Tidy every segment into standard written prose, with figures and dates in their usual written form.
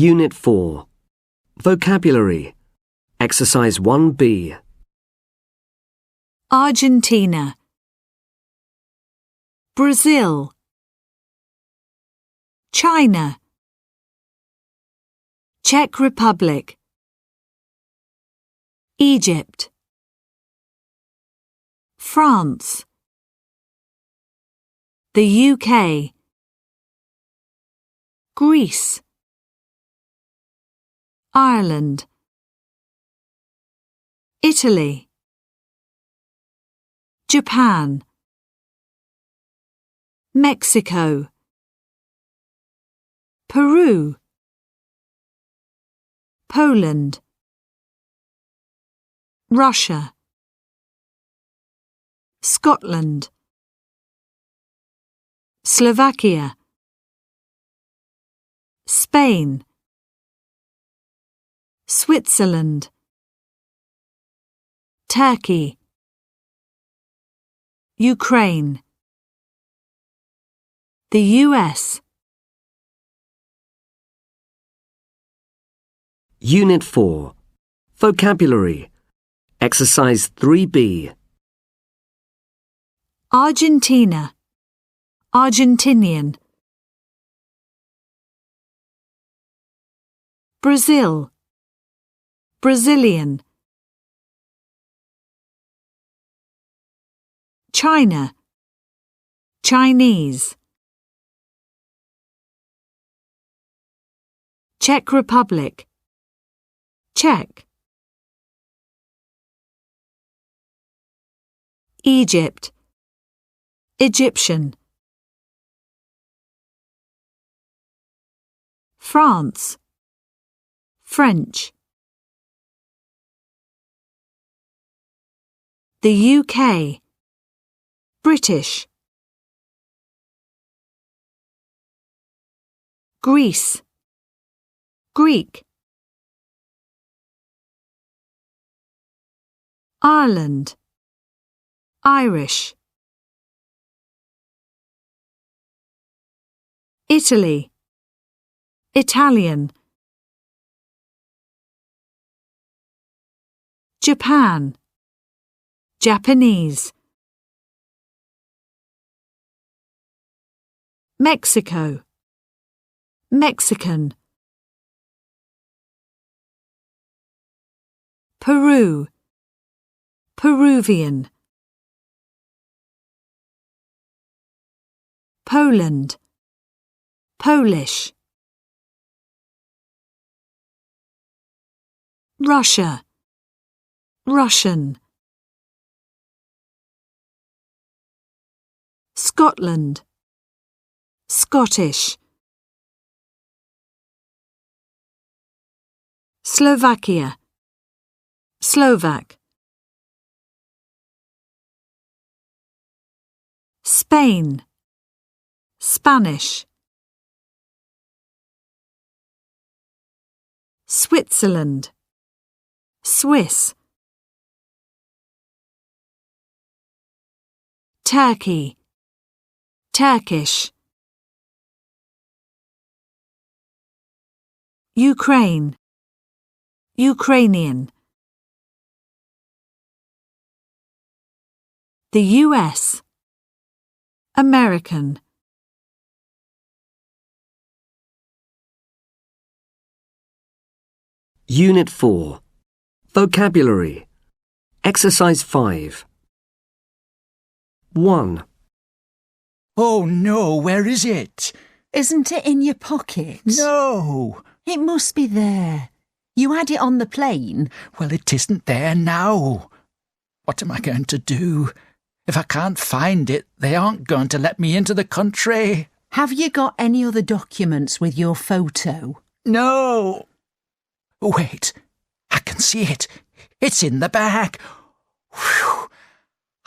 Unit 4. Vocabulary. Exercise 1B. Argentina, Brazil, China, Czech Republic, Egypt, France, the UK, Greece, Ireland, Italy, Japan, Mexico, Peru, Poland, Russia, Scotland, Slovakia, Spain, Switzerland, Turkey, Ukraine, the US. Unit 4. Vocabulary. Exercise 3B. Argentina, Argentinian, Brazil, Brazilian, China, Chinese, Czech Republic, Czech, Egypt, Egyptian, France, French, the UK, British, Greece, Greek, Ireland, Irish, Italy, Italian, Japan, Japanese, Mexico, Mexican, Peru, Peruvian, Poland, Polish, Russia, Russian, Scotland, Scottish, Slovakia, Slovak, Spain, Spanish, Switzerland, Swiss, Turkey, Turkish, Ukraine, Ukrainian, the US, American. Unit 4. Vocabulary. Exercise 5. 1. Oh no, where is it? Isn't it in your pocket? No. It must be there. You had it on the plane. Well, it isn't there now. What am I going to do? If I can't find it, they aren't going to let me into the country. Have you got any other documents with your photo? No. Wait, I can see it. It's in the bag. Whew.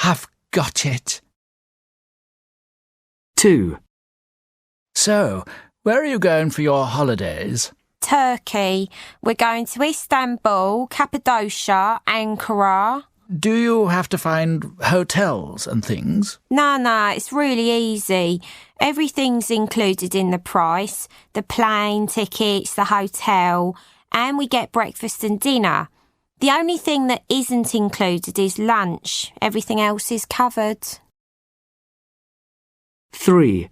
I've got it. 2. So, where are you going for your holidays? Turkey. We're going to Istanbul, Cappadocia, Ankara. Do you have to find hotels and things? No, it's really easy. Everything's included in the price, the plane tickets, the hotel, and we get breakfast and dinner. The only thing that isn't included is lunch. Everything else is covered. 3.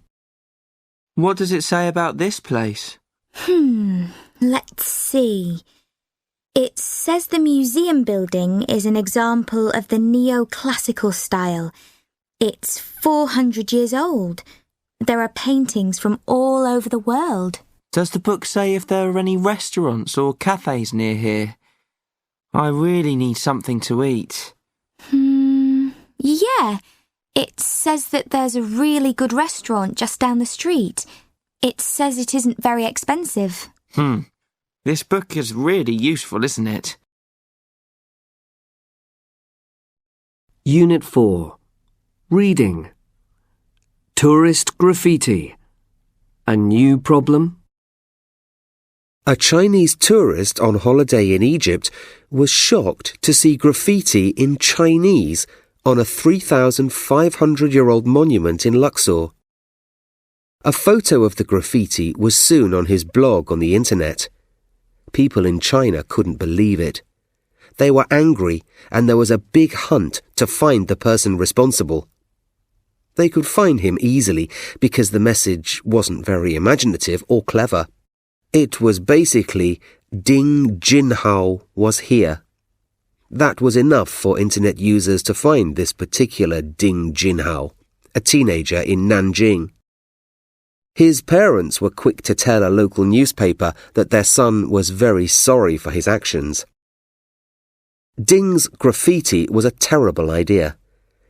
What does it say about this place? Let's see. It says the museum building is an example of the neoclassical style. It's 400 years old. There are paintings from all over the world. Does the book say if there are any restaurants or cafes near here? I really need something to eat. Yeah. It says that there's a really good restaurant just down the street. It says it isn't very expensive. This book is really useful, isn't it? Unit 4. Reading. Tourist graffiti. A new problem? A Chinese tourist on holiday in Egypt was shocked to see graffiti in Chinese on a 3,500-year-old monument in Luxor. A photo of the graffiti was soon on his blog on the internet. People in China couldn't believe it. They were angry, and there was a big hunt to find the person responsible. They could find him easily because the message wasn't very imaginative or clever. It was basically, Ding Jinhao was here. That was enough for internet users to find this particular Ding Jinhao, a teenager in Nanjing. His parents were quick to tell a local newspaper that their son was very sorry for his actions. Ding's graffiti was a terrible idea.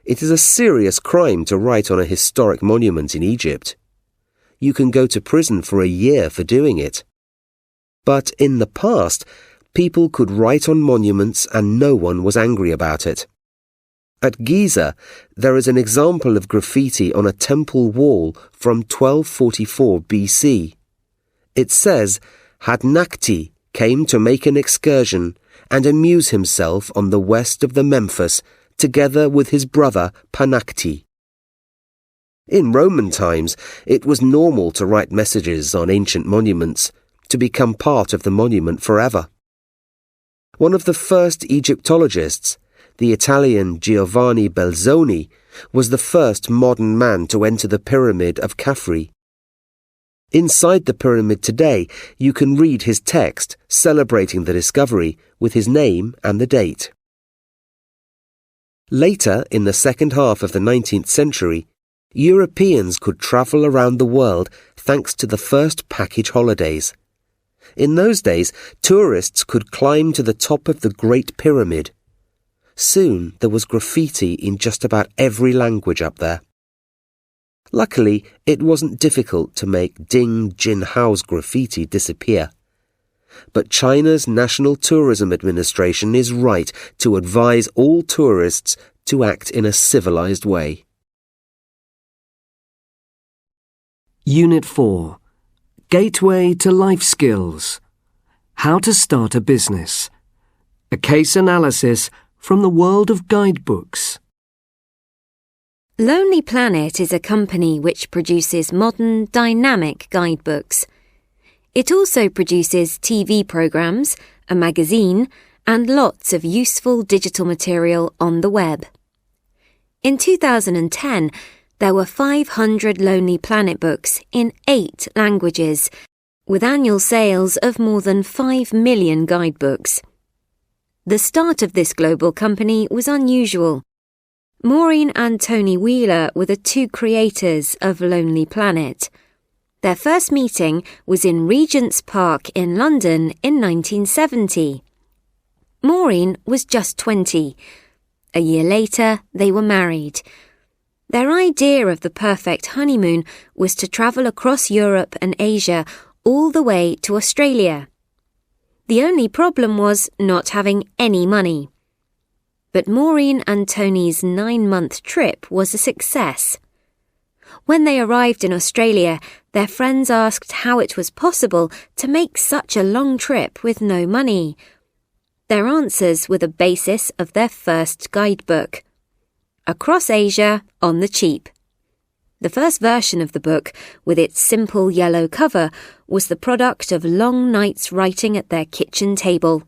It is a serious crime to write on a historic monument in Egypt. You can go to prison for a year for doing it. But in the past, people could write on monuments and no one was angry about it. At Giza, there is an example of graffiti on a temple wall from 1244 BC. It says, Hadnakti came to make an excursion and amuse himself on the west of the Memphis, together with his brother Panakti. In Roman times, it was normal to write messages on ancient monuments, to become part of the monument forever. One of the first Egyptologists, the Italian Giovanni Belzoni, was the first modern man to enter the pyramid of Khafre. Inside the pyramid today, you can read his text celebrating the discovery with his name and the date. Later, in the second half of the 19th century, Europeans could travel around the world thanks to the first package holidays. In those days, tourists could climb to the top of the Great Pyramid. Soon there was graffiti in just about every language up there. Luckily, it wasn't difficult to make Ding Jinhao's graffiti disappear. But China's National Tourism Administration is right to advise all tourists to act in a civilized way. Unit 4. Gateway to Life Skills. How to start a business. A case analysis from the world of guidebooks. Lonely Planet is a company which produces modern, dynamic guidebooks. It also produces TV programs, a magazine, and lots of useful digital material on the web. In 2010, there were 500 Lonely Planet books in 8 languages, with annual sales of more than 5 million guidebooks. The start of this global company was unusual. Maureen and Tony Wheeler were the 2 creators of Lonely Planet. Their first meeting was in Regent's Park in London in 1970. Maureen was just 20. A year later, they were married. Their idea of the perfect honeymoon was to travel across Europe and Asia all the way to Australia. The only problem was not having any money. But Maureen and Tony's 9-month trip was a success. When they arrived in Australia, their friends asked how it was possible to make such a long trip with no money. Their answers were the basis of their first guidebook. Across Asia on the Cheap. The first version of the book, with its simple yellow cover, was the product of long nights writing at their kitchen table.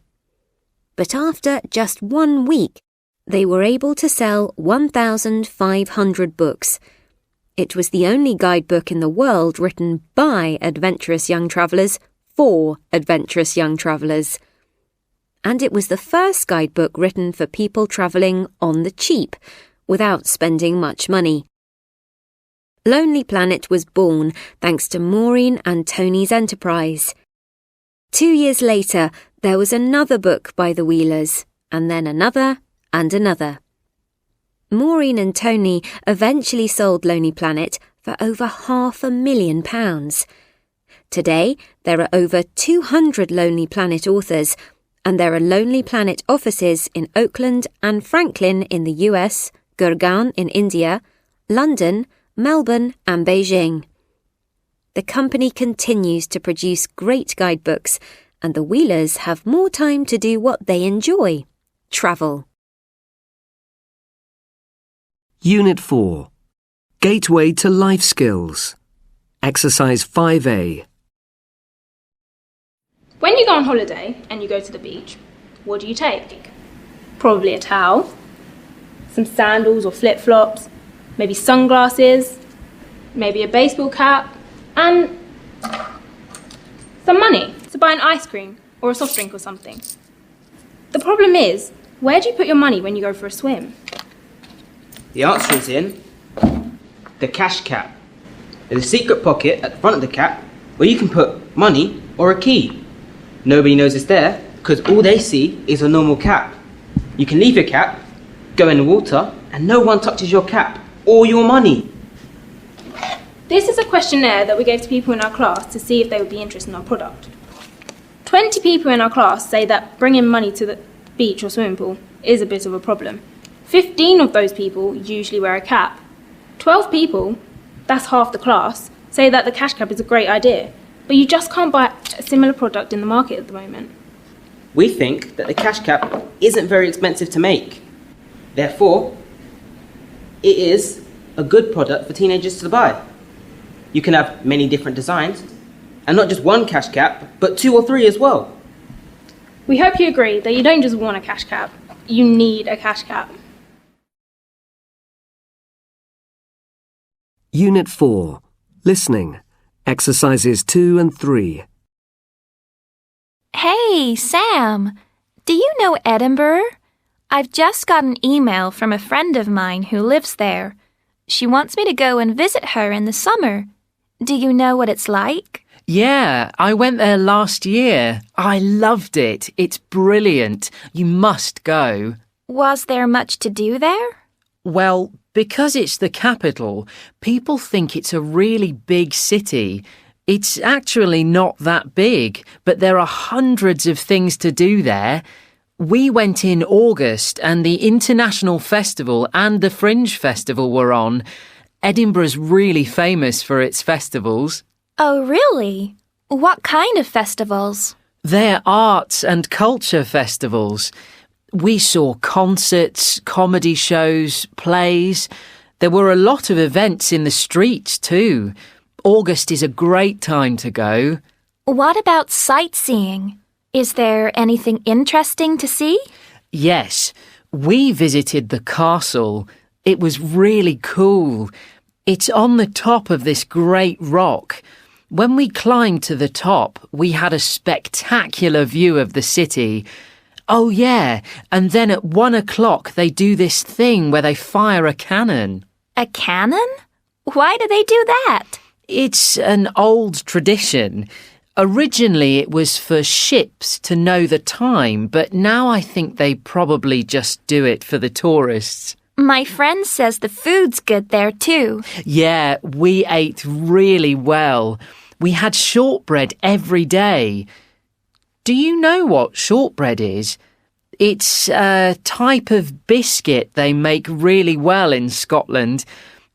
But after just 1 week, they were able to sell 1,500 books. It was the only guidebook in the world written by adventurous young travellers for adventurous young travellers. And it was the first guidebook written for people travelling on the cheap, without spending much money. Lonely Planet was born thanks to Maureen and Tony's enterprise. 2 years later, there was another book by the Wheelers, and then another and another. Maureen and Tony eventually sold Lonely Planet for over £500,000. Today, there are over 200 Lonely Planet authors, and there are Lonely Planet offices in Oakland and Franklin in the US, Gurgaon in India, London, Melbourne and Beijing. The company continues to produce great guidebooks, and the Wheelers have more time to do what they enjoy: travel. Unit 4. Gateway to Life Skills. Exercise 5A. When you go on holiday and you go to the beach, what do you take? Probably a towel, some sandals or flip-flops, maybe sunglasses, maybe a baseball cap, and some money to buy an ice cream or a soft drink or something. The problem is, where do you put your money when you go for a swim? The answer is in the cash cap. There's a secret pocket at the front of the cap where you can put money or a key. Nobody knows it's there because all they see is a normal cap. You can leave your cap, go in the water, and no one touches your cap or your money. This is a questionnaire that we gave to people in our class to see if they would be interested in our product. 20 people in our class say that bringing money to the beach or swimming pool is a bit of a problem. 15 of those people usually wear a cap. 12 people, that's half the class, say that the cash cap is a great idea, but you just can't buy a similar product in the market at the moment. We think that the cash cap isn't very expensive to make. Therefore, it is a good product for teenagers to buy. You can have many different designs, and not just one cash cap, but 2 or 3 as well. We hope you agree that you don't just want a cash cap, you need a cash cap. Unit 4. Listening. Exercises 2 and 3. Hey, Sam. Do you know Edinburgh? I've just got an email from a friend of mine who lives there. She wants me to go and visit her in the summer. Do you know what it's like? Yeah, I went there last year. I loved it. It's brilliant. You must go. Was there much to do there? Well, because it's the capital, people think it's a really big city. It's actually not that big, but there are hundreds of things to do there. We went in August and the International Festival and the Fringe Festival were on. Edinburgh's really famous for its festivals. Oh, really? What kind of festivals? They're arts and culture festivals. We saw concerts, comedy shows, plays. There were a lot of events in the streets too. August is a great time to go. What about sightseeing? Is there anything interesting to see? Yes, we visited the castle. It was really cool. It's on the top of this great rock. When we climbed to the top, we had a spectacular view of the city. Oh yeah, and then at 1 o'clock they do this thing where they fire a cannon. A cannon? Why do they do that? It's an old tradition. Originally it was for ships to know the time, but now I think they probably just do it for the tourists. My friend says the food's good there too. Yeah, we ate really well. We had shortbread every day. Do you know what shortbread is? It's a type of biscuit they make really well in Scotland.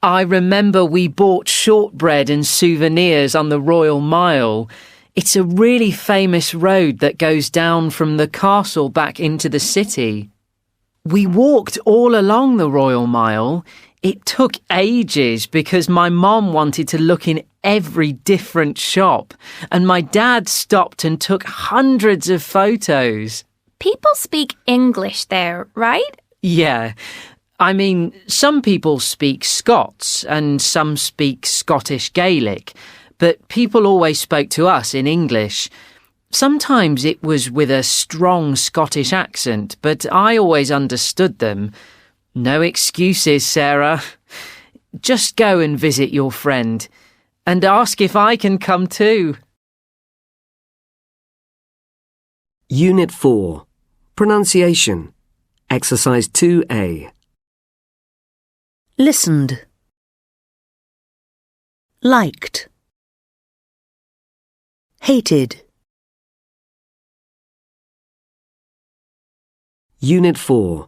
I remember we bought shortbread and souvenirs on the Royal Mile. It's a really famous road that goes down from the castle back into the city. We walked all along the Royal Mile. It took ages because my mom wanted to look in every different shop, and my dad stopped and took hundreds of photos. People speak English there, right? Yeah. I mean, some people speak Scots and some speak Scottish Gaelic, but people always spoke to us in English. Sometimes it was with a strong Scottish accent, but I always understood them. No excuses, Sarah. Just go and visit your friend and ask if I can come too. Unit 4. Pronunciation. Exercise 2A. Listened. Liked. Hated. Unit 4.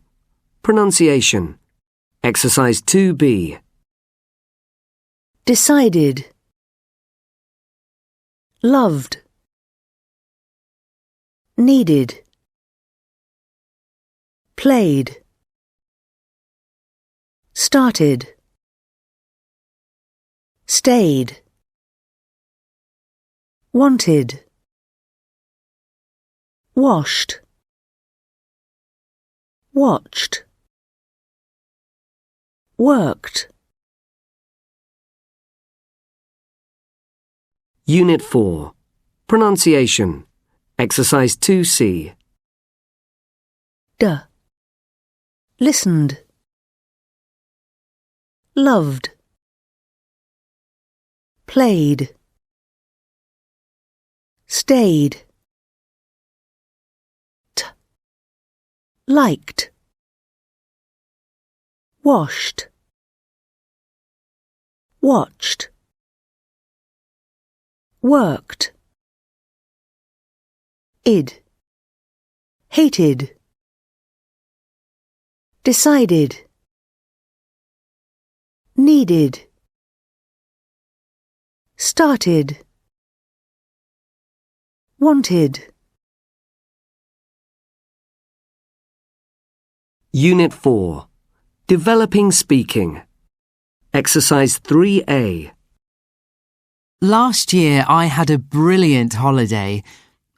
Pronunciation. Exercise 2B. Decided. Loved. Needed. Played. Started. Stayed. Wanted. Washed. Watched. Worked. Unit 4. Pronunciation. Exercise 2C. Listened. Loved. Played. Stayed. Liked. Washed. Watched. Worked. Hated. Decided. Needed. Started. Wanted. Unit 4. Developing speaking. Exercise 3A. Last year I had a brilliant holiday.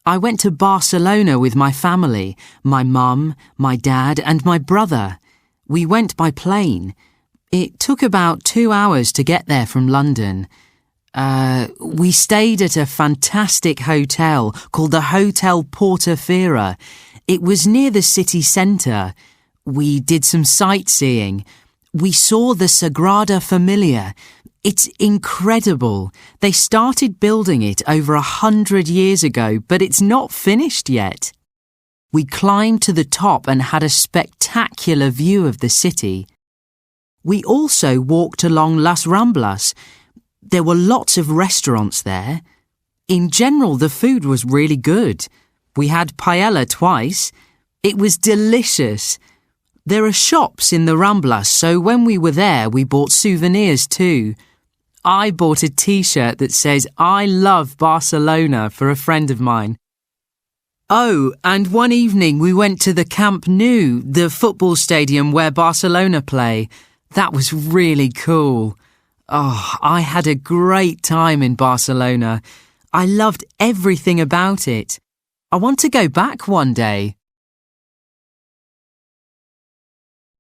I went to Barcelona with my family, my mum, my dad and my brother. We went by plane. It took about 2 hours to get there from London. We stayed at a fantastic hotel called the Hotel Portofera. It was near the city centre. We did some sightseeing. We saw the Sagrada Familia. It's incredible. They started building it over 100 years ago, but it's not finished yet. We climbed to the top and had a spectacular view of the city. We also walked along Las Ramblas. There were lots of restaurants there. In general, the food was really good. We had paella twice. It was delicious. There are shops in the Ramblas, so when we were there, we bought souvenirs too. I bought a T-shirt that says, "I love Barcelona," for a friend of mine. Oh, and one evening we went to the Camp Nou, the football stadium where Barcelona play. That was really cool. Oh, I had a great time in Barcelona. I loved everything about it. I want to go back one day.